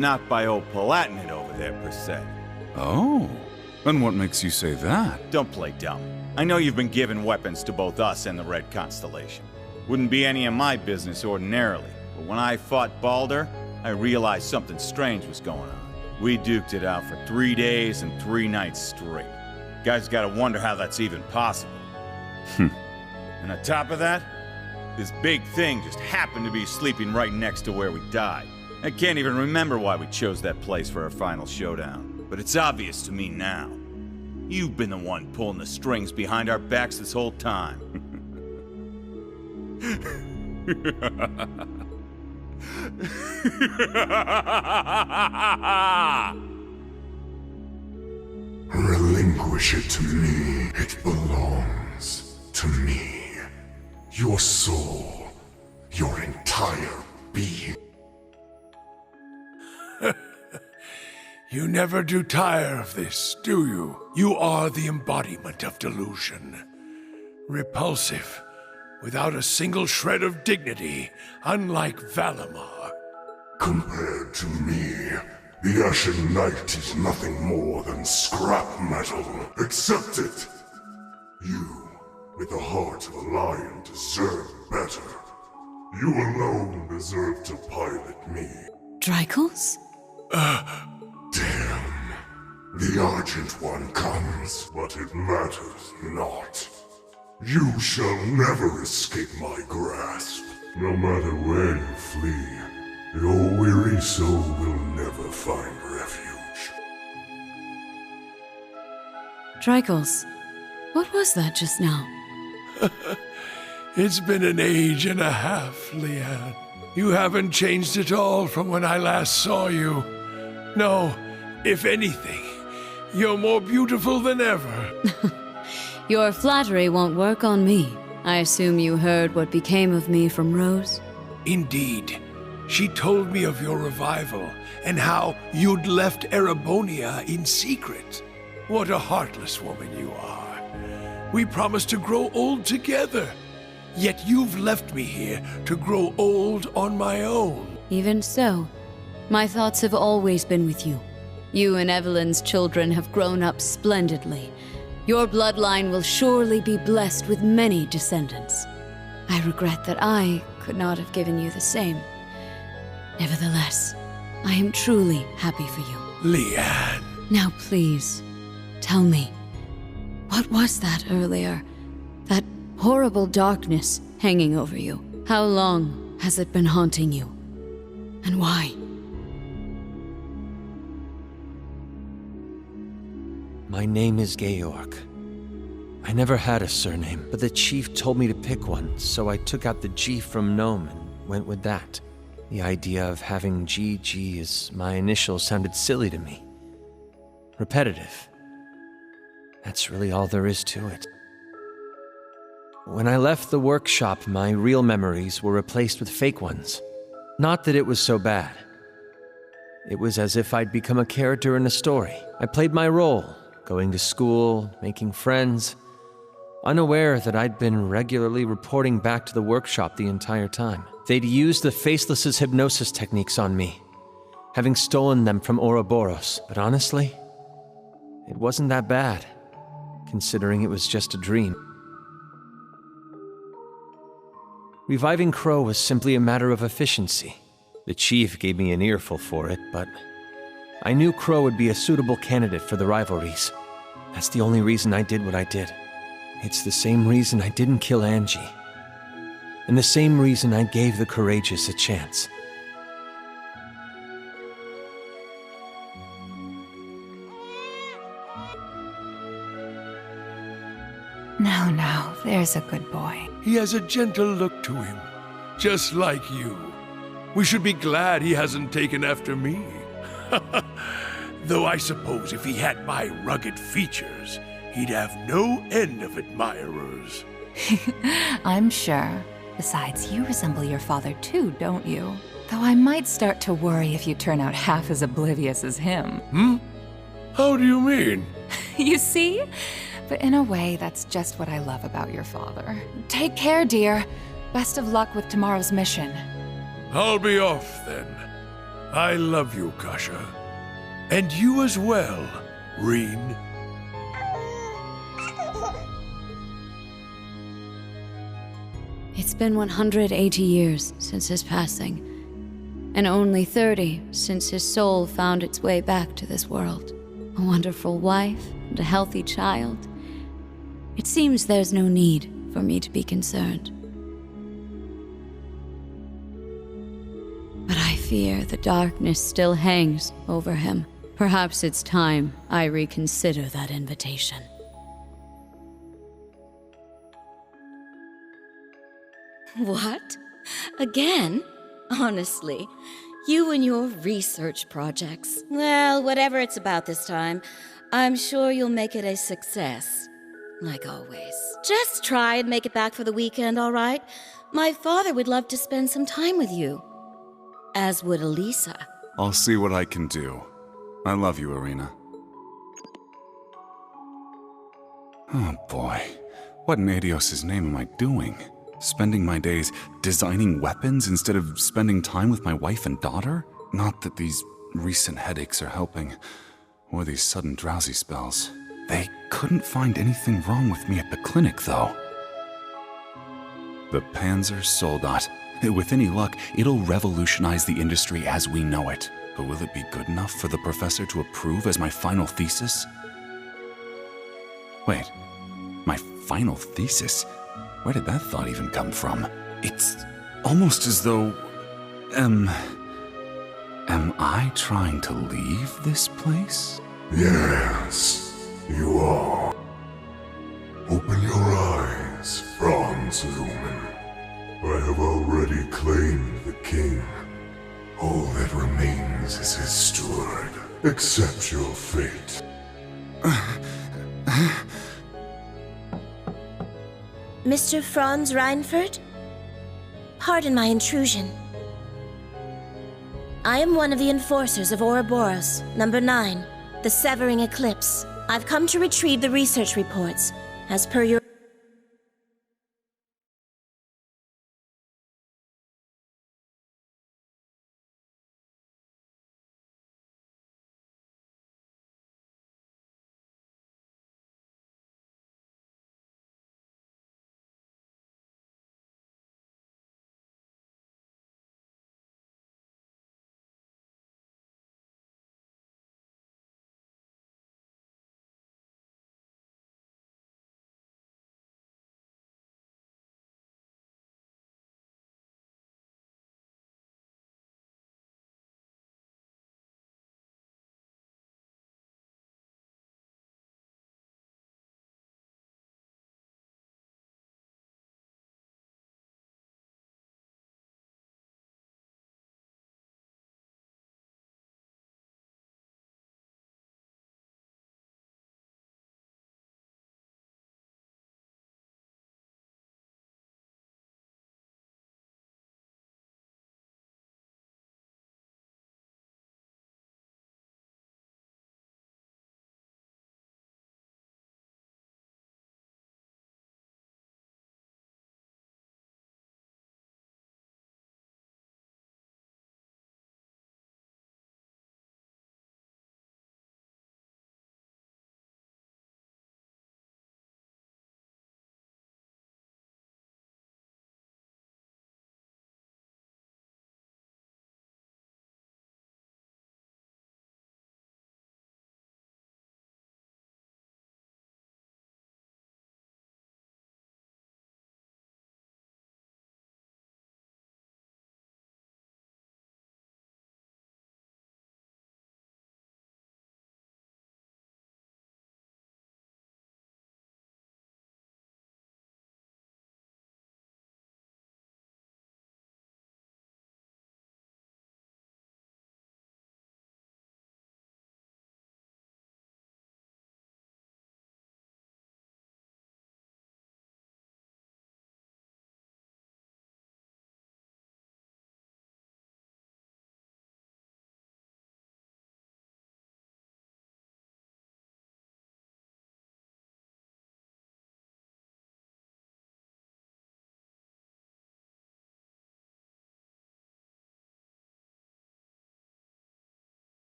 Not by old Palatinate over there, per se. Oh, and what makes you say that? Don't play dumb. I know you've been giving weapons to both us and the Red Constellation. Wouldn't be any of my business ordinarily, but when I fought Balder, I realized something strange was going on. We duked it out for 3 days and 3 nights straight. Guys gotta wonder how that's even possible. And on top of that, this big thing just happened to be sleeping right next to where we died. I can't even remember why we chose that place for our final showdown, but it's obvious to me now. You've been the one pulling the strings behind our backs this whole time. Relinquish it to me. It belongs to me. Your soul, your entire being. You never do tire of this, do you? You are the embodiment of delusion. Repulsive, without a single shred of dignity, unlike Valimar. Compared to me, the Ashen Knight is nothing more than scrap metal. Accept it! You, with the heart of a lion, deserve better. You alone deserve to pilot me. Drykos? Damn. The Argent One comes, but it matters not. You shall never escape my grasp. No matter where you flee, your weary soul will never find refuge. Drykos, what was that just now? It's been an age and a half, Leanne. You haven't changed at all from when I last saw you. No, if anything, you're more beautiful than ever. Your flattery won't work on me. I assume you heard what became of me from Rose? Indeed. She told me of your revival and how you'd left Erebonia in secret. What a heartless woman you are. We promised to grow old together. Yet you've left me here to grow old on my own. Even so, my thoughts have always been with you. You and Evelyn's children have grown up splendidly. Your bloodline will surely be blessed with many descendants. I regret that I could not have given you the same. Nevertheless, I am truly happy for you. Leanne. Now please, tell me, what was that earlier? That horrible darkness hanging over you. How long has it been haunting you? And why? My name is Georg. I never had a surname, but the chief told me to pick one, so I took out the G from Gnome and went with that. The idea of having GG as my initials sounded silly to me. Repetitive. That's really all there is to it. When I left the workshop, my real memories were replaced with fake ones. Not that it was so bad. It was as if I'd become a character in a story. I played my role, going to school, making friends, unaware that I'd been regularly reporting back to the workshop the entire time. They'd used the Faceless's hypnosis techniques on me, having stolen them from Ouroboros. But honestly, it wasn't that bad, considering it was just a dream. Reviving Crow was simply a matter of efficiency. The chief gave me an earful for it, but I knew Crow would be a suitable candidate for the rivalries. That's the only reason I did what I did. It's the same reason I didn't kill Angie. And the same reason I gave the courageous a chance. Now, there's a good boy. He has a gentle look to him, just like you. We should be glad he hasn't taken after me. Though I suppose if he had my rugged features, he'd have no end of admirers. I'm sure. Besides, you resemble your father too, don't you? Though I might start to worry if you turn out half as oblivious as him. How do you mean? You see? But in a way, that's just what I love about your father. Take care, dear. Best of luck with tomorrow's mission. I'll be off then. I love you, Kasha. And you as well, Reen. It's been 180 years since his passing, and only 30 since his soul found its way back to this world. A wonderful wife and a healthy child. It seems there's no need for me to be concerned. But I fear the darkness still hangs over him. Perhaps it's time I reconsider that invitation. What? Again? Honestly, you and your research projects. Well, whatever it's about this time, I'm sure you'll make it a success. Like always. Just try and make it back for the weekend, all right? My father would love to spend some time with you. As would Elisa. I'll see what I can do. I love you, Irina. Oh boy, what in Adios' name am I doing? Spending my days designing weapons instead of spending time with my wife and daughter? Not that these recent headaches are helping, or these sudden drowsy spells. They couldn't find anything wrong with me at the clinic, though. The Panzer Soldat. With any luck, it'll revolutionize the industry as we know it. But will it be good enough for the professor to approve as my final thesis? Wait, my final thesis? Where did that thought even come from? It's almost as though... Am I trying to leave this place? Yes, you are. Open your eyes, Franz Lumen. I have already claimed the king. All that remains is his steward. Accept your fate. Mr. Franz Reinfurt? Pardon my intrusion. I am one of the enforcers of Ouroboros, number 9, the Severing Eclipse. I've come to retrieve the research reports, as per your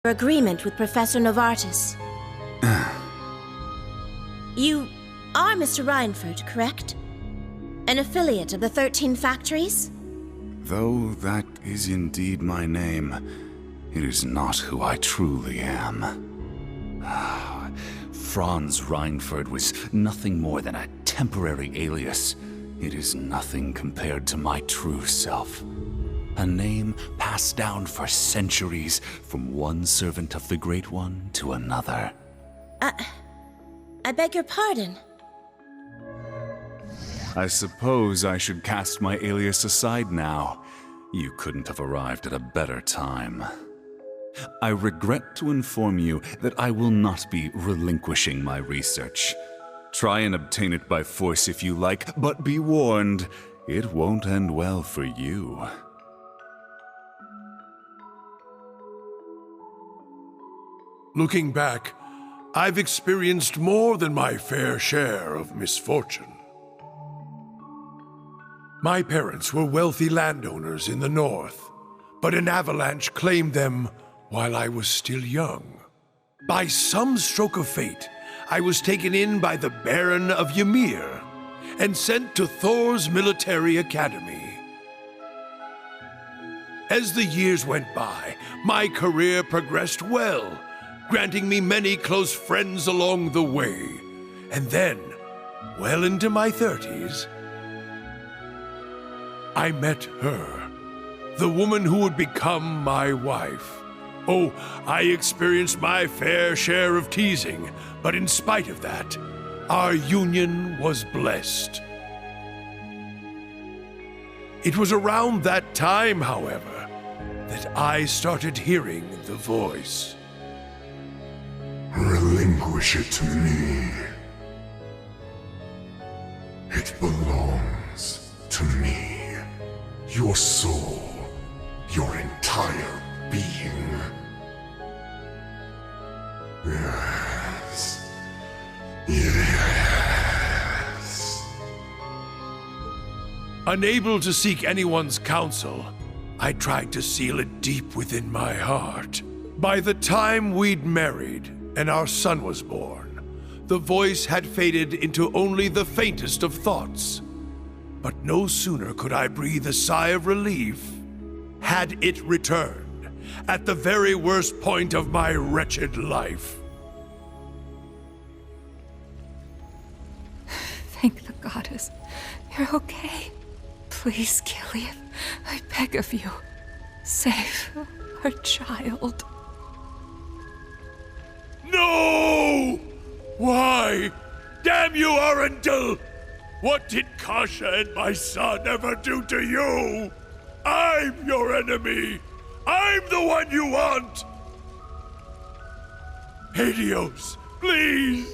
Your agreement with Professor Novartis. You are Mr. Reinford, correct? An affiliate of the 13 Factories? Though that is indeed my name, it is not who I truly am. Franz Reinford was nothing more than a temporary alias. It is nothing compared to my true self. A name passed down for centuries from one servant of the Great One to another. I beg your pardon. I suppose I should cast my alias aside now. You couldn't have arrived at a better time. I regret to inform you that I will not be relinquishing my research. Try and obtain it by force if you like, but be warned, it won't end well for you. Looking back, I've experienced more than my fair share of misfortune. My parents were wealthy landowners in the north, but an avalanche claimed them while I was still young. By some stroke of fate, I was taken in by the Baron of Ymir and sent to Thor's military academy. As the years went by, my career progressed well, granting me many close friends along the way. And then, well into my 30s, I met her, the woman who would become my wife. Oh, I experienced my fair share of teasing, but in spite of that, our union was blessed. It was around that time, however, that I started hearing the voice. Relinquish it to me. It belongs to me. Your soul, your entire being. Yes. Yes. Unable to seek anyone's counsel, I tried to seal it deep within my heart. By the time we'd married and our son was born, the voice had faded into only the faintest of thoughts. But no sooner could I breathe a sigh of relief had it returned at the very worst point of my wretched life. Thank the goddess. You're okay. Please, Gilead, I beg of you. Save our child. No! Why? Damn you, Arundel! What did Kasha and my son ever do to you? I'm your enemy! I'm the one you want! Helios, please!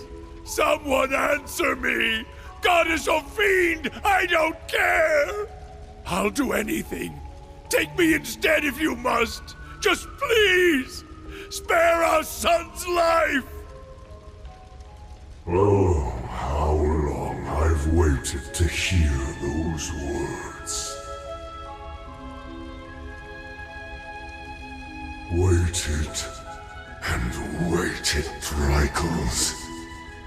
Someone answer me! Goddess or fiend, I don't care! I'll do anything. Take me instead if you must. Just please! Spare our son's life! Oh, how long I've waited to hear those words. Waited and waited, Drycles,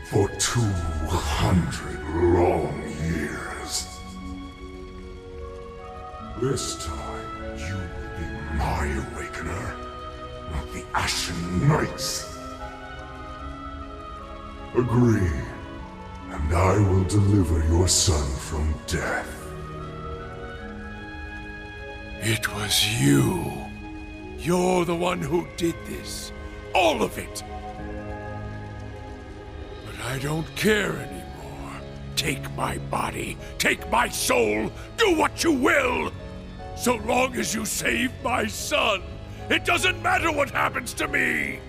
for 200 long years. This time, you will be my awakener, not the Ashen Knights. Agree, and I will deliver your son from death. It was you. You're the one who did this. All of it. But I don't care anymore. Take my body. Take my soul. Do what you will. So long as you save my son, it doesn't matter what happens to me.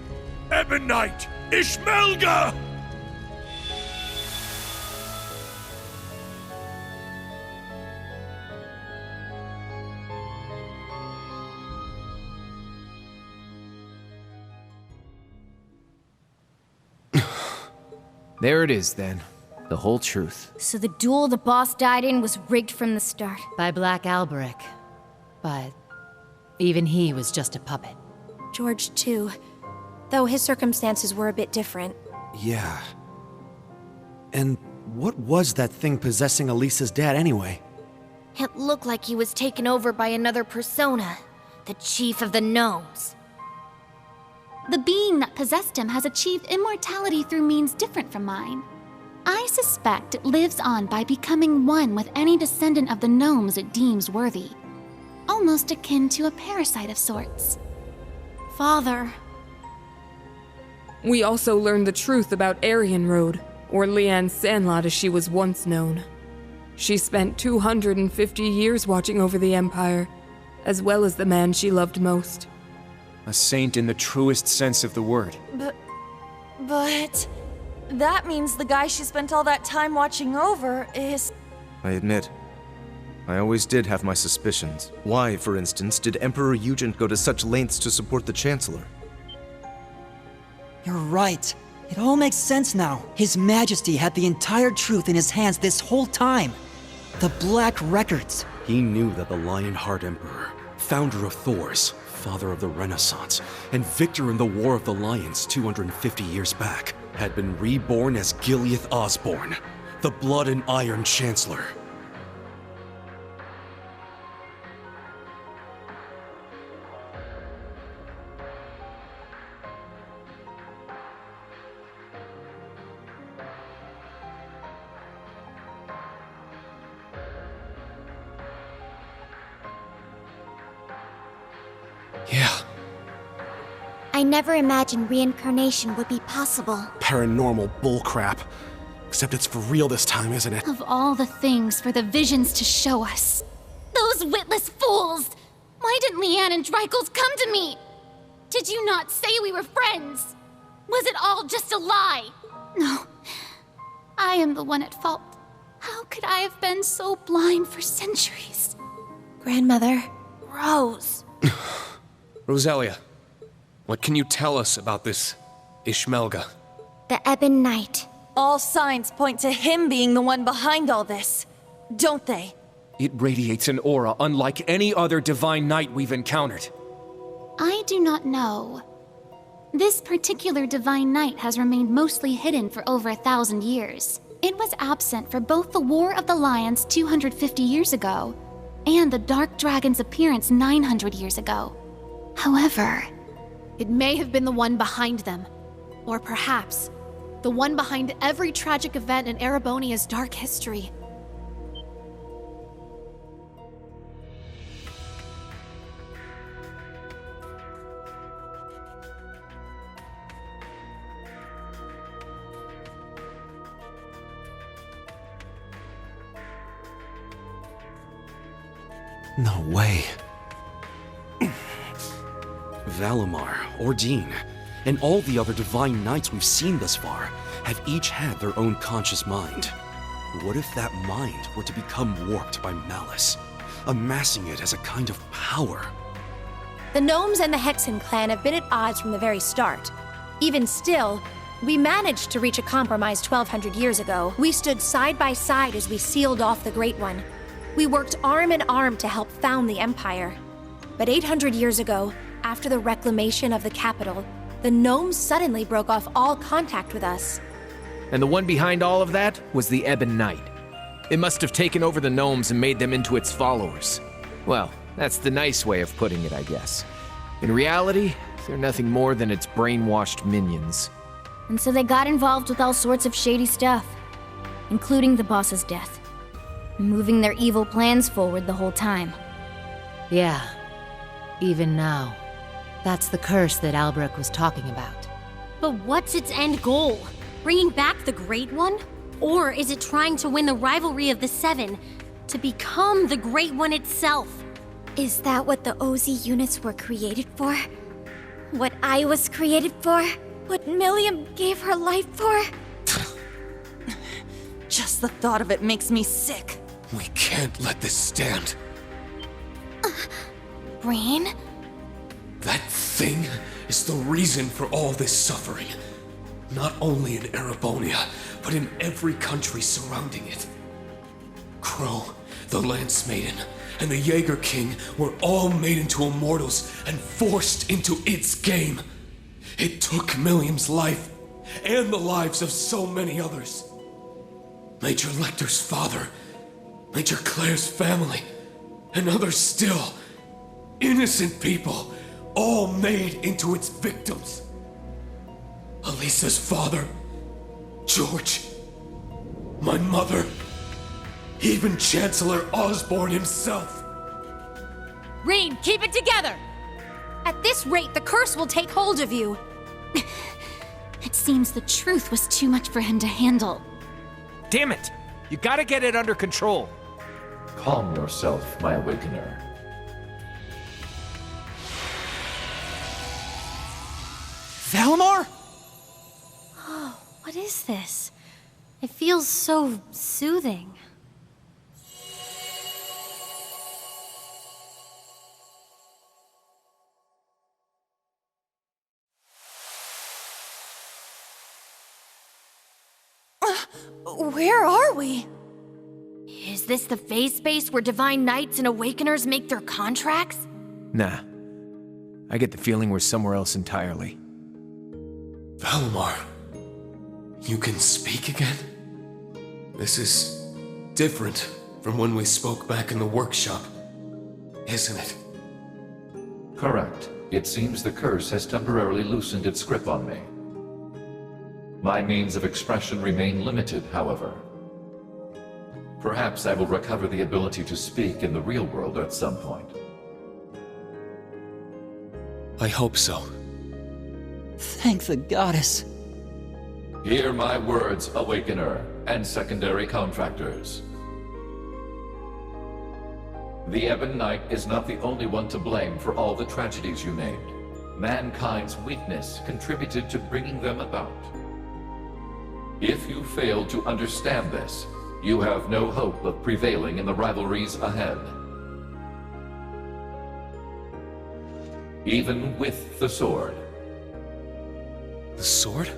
Ebonite Ishmelga! There it is, then. The whole truth. So the duel the boss died in was rigged from the start. By Black Alberic. But even he was just a puppet. George, too. though his circumstances were a bit different. Yeah. And what was that thing possessing Elisa's dad anyway? It looked like he was taken over by another persona, the Chief of the Gnomes. The being that possessed him has achieved immortality through means different from mine. I suspect it lives on by becoming one with any descendant of the gnomes it deems worthy. Almost akin to a parasite of sorts. Father. We also learned the truth about Aryan Road, or Leanne Sandlot as she was once known. She spent 250 years watching over the Empire, as well as the man she loved most. A saint in the truest sense of the word. But... that means the guy she spent all that time watching over is... I admit, I always did have my suspicions. Why, for instance, did Emperor Eugen go to such lengths to support the Chancellor? You're right. It all makes sense now. His Majesty had the entire truth in his hands this whole time. The Black Records. He knew that the Lionheart Emperor, founder of Thors, father of the Renaissance, and victor in the War of the Lions 250 years back, had been reborn as Gileath Osborne, the Blood and Iron Chancellor. Yeah. I never imagined reincarnation would be possible. Paranormal bullcrap. Except it's for real this time, isn't it? Of all the things for the visions to show us. Those witless fools! Why didn't Leanne and Dreichels come to me? Did you not say we were friends? Was it all just a lie? No. I am the one at fault. How could I have been so blind for centuries? Grandmother. Rose. Roselia, what can you tell us about this Ishmelga? The Ebon Knight. All signs point to him being the one behind all this, don't they? It radiates an aura unlike any other divine knight we've encountered. I do not know. This particular divine knight has remained mostly hidden for over 1,000 years. It was absent for both the War of the Lions 250 years ago and the Dark Dragon's appearance 900 years ago. However, it may have been the one behind them. Or perhaps, the one behind every tragic event in Erebonia's dark history. No way. Valimar, Ordine, and all the other divine knights we've seen thus far have each had their own conscious mind. What if that mind were to become warped by malice, amassing it as a kind of power? The Gnomes and the Hexen clan have been at odds from the very start. Even still, we managed to reach a compromise 1,200 years ago. We stood side by side as we sealed off the Great One. We worked arm in arm to help found the Empire. But 800 years ago, after the reclamation of the capital, the Gnomes suddenly broke off all contact with us. And the one behind all of that was the Ebon Knight. It must have taken over the gnomes and made them into its followers. Well, that's the nice way of putting it, I guess. In reality, they're nothing more than its brainwashed minions. And so they got involved with all sorts of shady stuff, including the boss's death, moving their evil plans forward the whole time. Yeah, even now. That's the curse that Albrecht was talking about. But what's its end goal? Bringing back the Great One? Or is it trying to win the rivalry of the Seven, to become the Great One itself? Is that what the OZ units were created for? What I was created for? What Milliam gave her life for? Just the thought of it makes me sick. We can't let this stand. Brain? That thing is the reason for all this suffering. Not only in Erebonia, but in every country surrounding it. Crow, the Lance Maiden, and the Jaeger King were all made into immortals and forced into its game. It took Milliam's life, and the lives of so many others. Major Lecter's father, Major Claire's family, and others still. Innocent people, all made into its victims. Elisa's father, George, my mother, even Chancellor Osborne himself. Rean, keep it together! At this rate, the curse will take hold of you. It seems the truth was too much for him to handle. Damn it! You gotta get it under control. Calm yourself, my Awakener. Valimar? Oh, what is this? It feels so soothing. Where are we? Is this the phase space where Divine Knights and Awakeners make their contracts? Nah. I get the feeling we're somewhere else entirely. Valimar, you can speak again? This is different from when we spoke back in the workshop, isn't it? Correct. It seems the curse has temporarily loosened its grip on me. My means of expression remain limited, however. Perhaps I will recover the ability to speak in the real world at some point. I hope so. Thank the goddess. Hear my words, Awakener, and secondary contractors. The Ebon Knight is not the only one to blame for all the tragedies you named. Mankind's weakness contributed to bringing them about. If you fail to understand this, you have no hope of prevailing in the rivalries ahead. Even with the sword. The sword?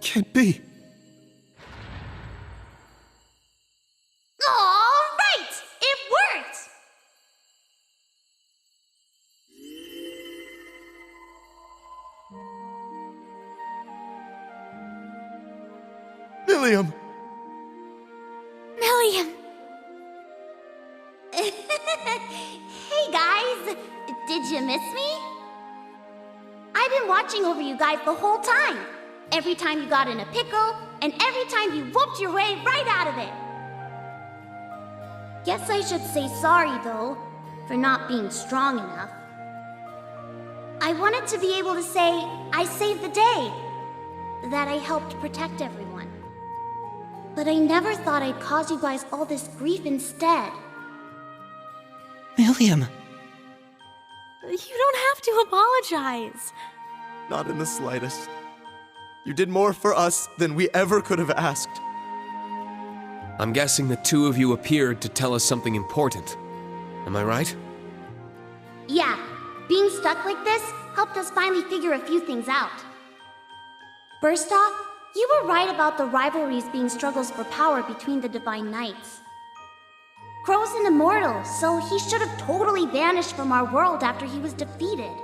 Can't be. All right! It worked! Milliam! Milliam! Hey guys! Did you miss me? I've been watching over you guys the whole time. Every time you got in a pickle, and every time you whooped your way right out of it. Guess I should say sorry, though, for not being strong enough. I wanted to be able to say I saved the day, that I helped protect everyone. But I never thought I'd cause you guys all this grief instead. Milliam. You don't have to apologize. Not in the slightest. You did more for us than we ever could have asked. I'm guessing the two of you appeared to tell us something important. Am I right? Yeah, being stuck like this helped us finally figure a few things out. First off, you were right about the rivalries being struggles for power between the Divine Knights. Crow's an immortal, so he should have totally vanished from our world after he was defeated.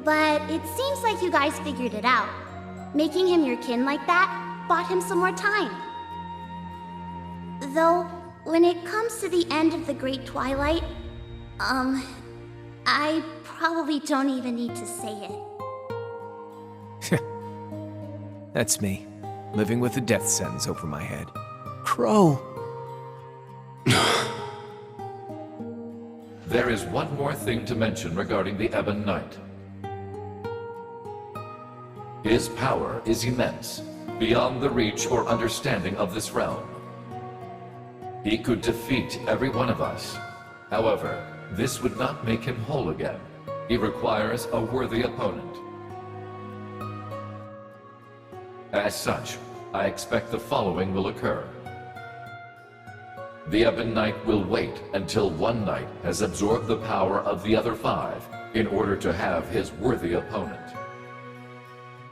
But it seems like you guys figured it out. Making him your kin like that bought him some more time. Though, when it comes to the end of the Great Twilight, I probably don't even need to say it. That's me, living with a death sentence over my head. Crow. There is one more thing to mention regarding the Ebon Knight. His power is immense, beyond the reach or understanding of this realm. He could defeat every one of us. However, this would not make him whole again. He requires a worthy opponent. As such, I expect the following will occur. The Ebon Knight will wait until one knight has absorbed the power of the other 5 in order to have his worthy opponent.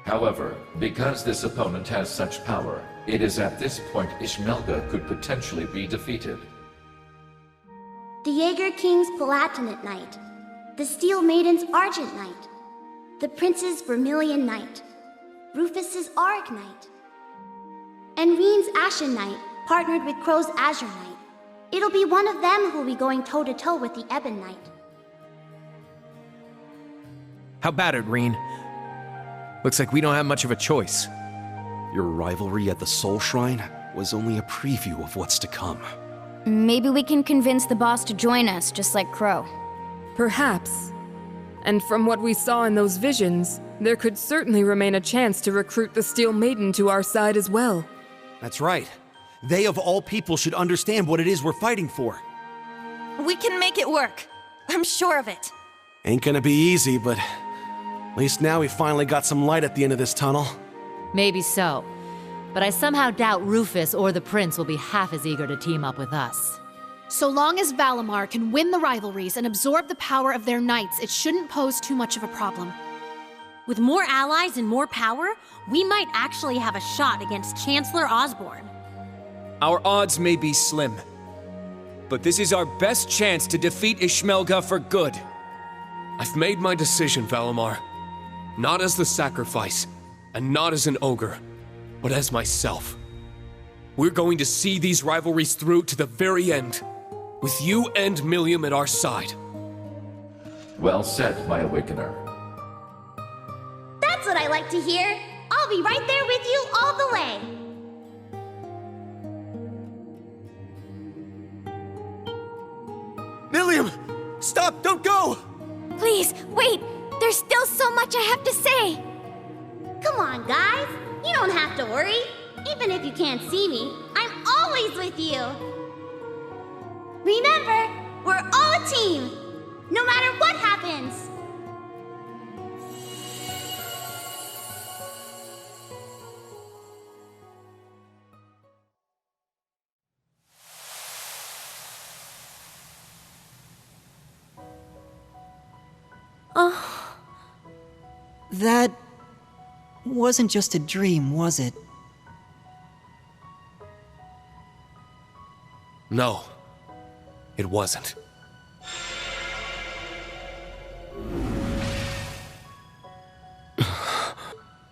However, because this opponent has such power, it is at this point Ishmelga could potentially be defeated. The Jaeger King's Palatinate Knight, the Steel Maiden's Argent Knight, the Prince's Vermilion Knight, Rufus's Auric Knight, and Reen's Ashen Knight partnered with Crow's Azure Knight. It'll be one of them who'll be going toe-to-toe with the Ebon Knight. How about it, Reen? Looks like we don't have much of a choice. Your rivalry at the Soul Shrine was only a preview of what's to come. Maybe we can convince the boss to join us, just like Crow. Perhaps. And from what we saw in those visions, there could certainly remain a chance to recruit the Steel Maiden to our side as well. That's right. They of all people should understand what it is we're fighting for. We can make it work. I'm sure of it. Ain't gonna be easy, but at least now we finally got some light at the end of this tunnel. Maybe so. But I somehow doubt Rufus or the Prince will be half as eager to team up with us. So long as Valimar can win the rivalries and absorb the power of their knights, it shouldn't pose too much of a problem. With more allies and more power, we might actually have a shot against Chancellor Osborne. Our odds may be slim, but this is our best chance to defeat Ishmelga for good. I've made my decision, Valimar. Not as the sacrifice, and not as an ogre, but as myself. We're going to see these rivalries through to the very end, with you and Millium at our side. Well said, my Awakener. That's what I like to hear. I'll be right there with you all the way. Millium! Stop! Don't go! Please, wait! There's still so much I have to say! Come on, guys. You don't have to worry. Even if you can't see me, I'm always with you. Remember, we're all a team, no matter what happens. Oh. That wasn't just a dream, was it? No, it wasn't.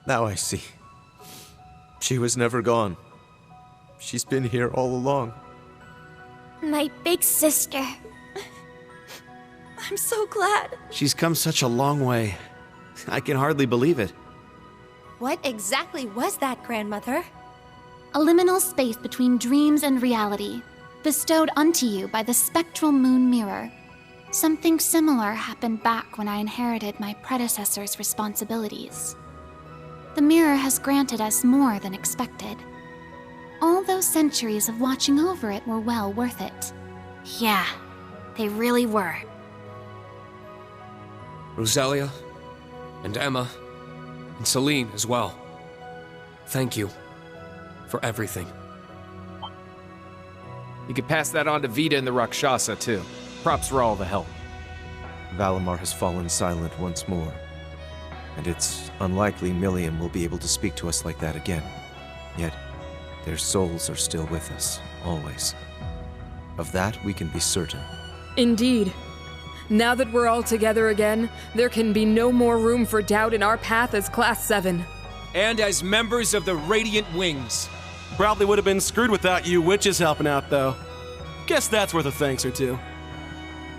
Now I see. She was never gone. She's been here all along. My big sister. I'm so glad. She's come such a long way. I can hardly believe it. What exactly was that, Grandmother? A liminal space between dreams and reality, bestowed unto you by the spectral moon mirror. Something similar happened back when I inherited my predecessor's responsibilities. The mirror has granted us more than expected. All those centuries of watching over it were well worth it. Yeah, they really were. Rosalia, and Emma, and Celine as well. Thank you for everything. You could pass that on to Vita and the Rakshasa, too. Props for all the help. Valimar has fallen silent once more, and it's unlikely Millium will be able to speak to us like that again. Yet, their souls are still with us, always. Of that we can be certain. Indeed. Now that we're all together again, there can be no more room for doubt in our path as Class 7. And as members of the Radiant Wings. Probably would have been screwed without you witches helping out, though. Guess that's worth a thanks or two.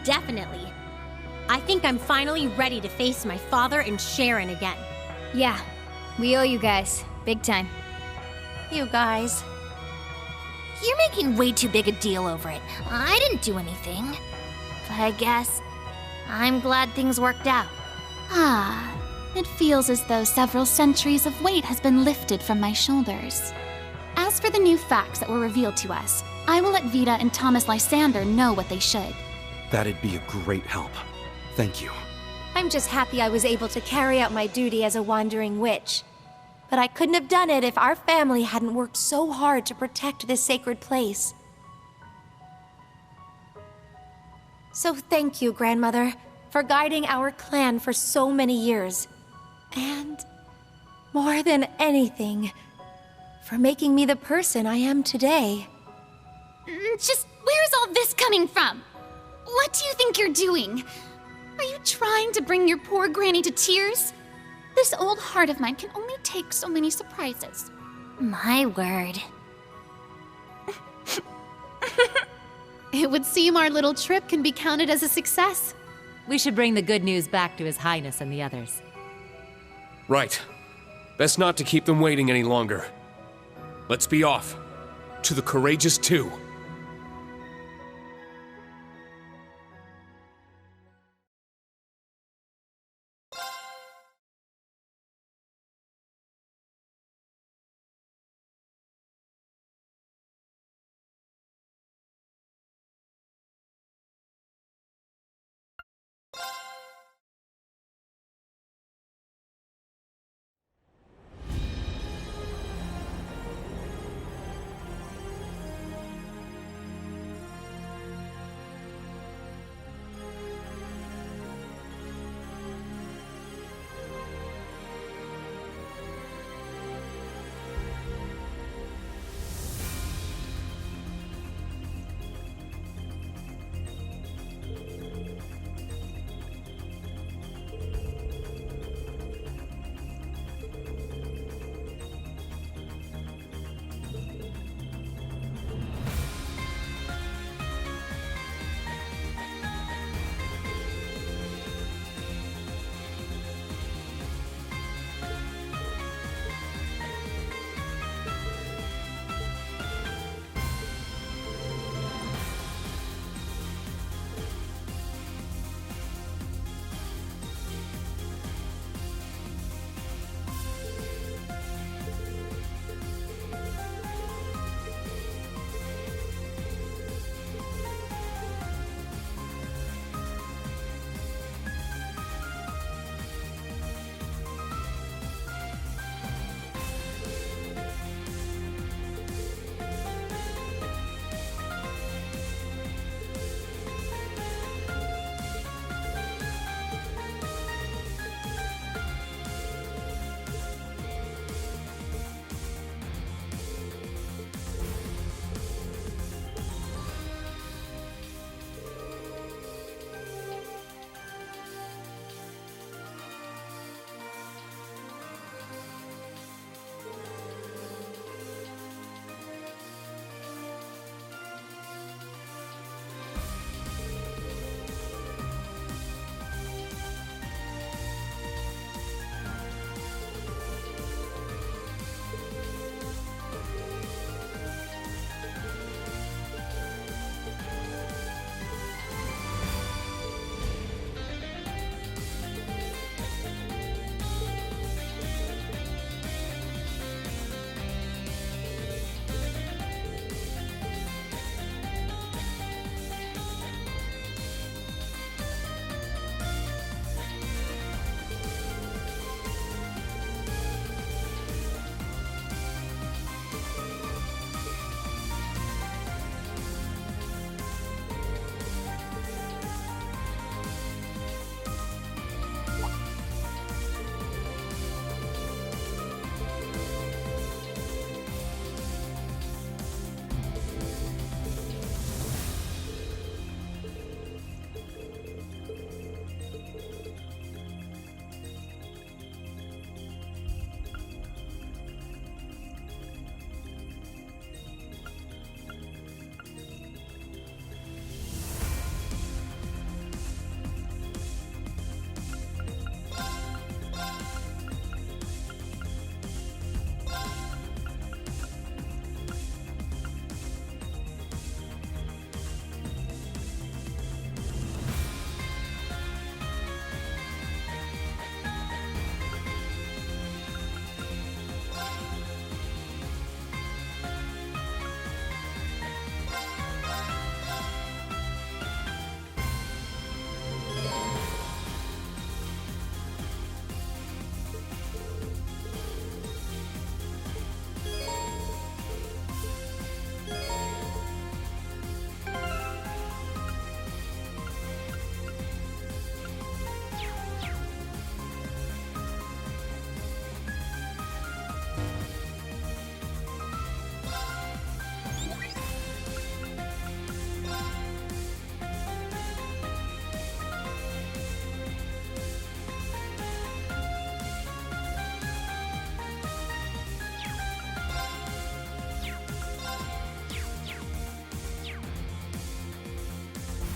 Definitely. I think I'm finally ready to face my father and Sharon again. Yeah, we owe you guys. Big time. You guys. You're making way too big a deal over it. I didn't do anything. But I guess I'm glad things worked out. Ah, it feels as though several centuries of weight has been lifted from my shoulders. As for the new facts that were revealed to us, I will let Vita and Thomas Lysander know what they should. That'd be a great help. Thank you. I'm just happy I was able to carry out my duty as a wandering witch. But I couldn't have done it if our family hadn't worked so hard to protect this sacred place. So thank you, Grandmother, for guiding our clan for so many years. And, more than anything, for making me the person I am today. Just where's all this coming from? What do you think you're doing? Are you trying to bring your poor granny to tears? This old heart of mine can only take so many surprises. My word. It would seem our little trip can be counted as a success. We should bring the good news back to His Highness and the others. Right. Best not to keep them waiting any longer. Let's be off. To the Courageous 2.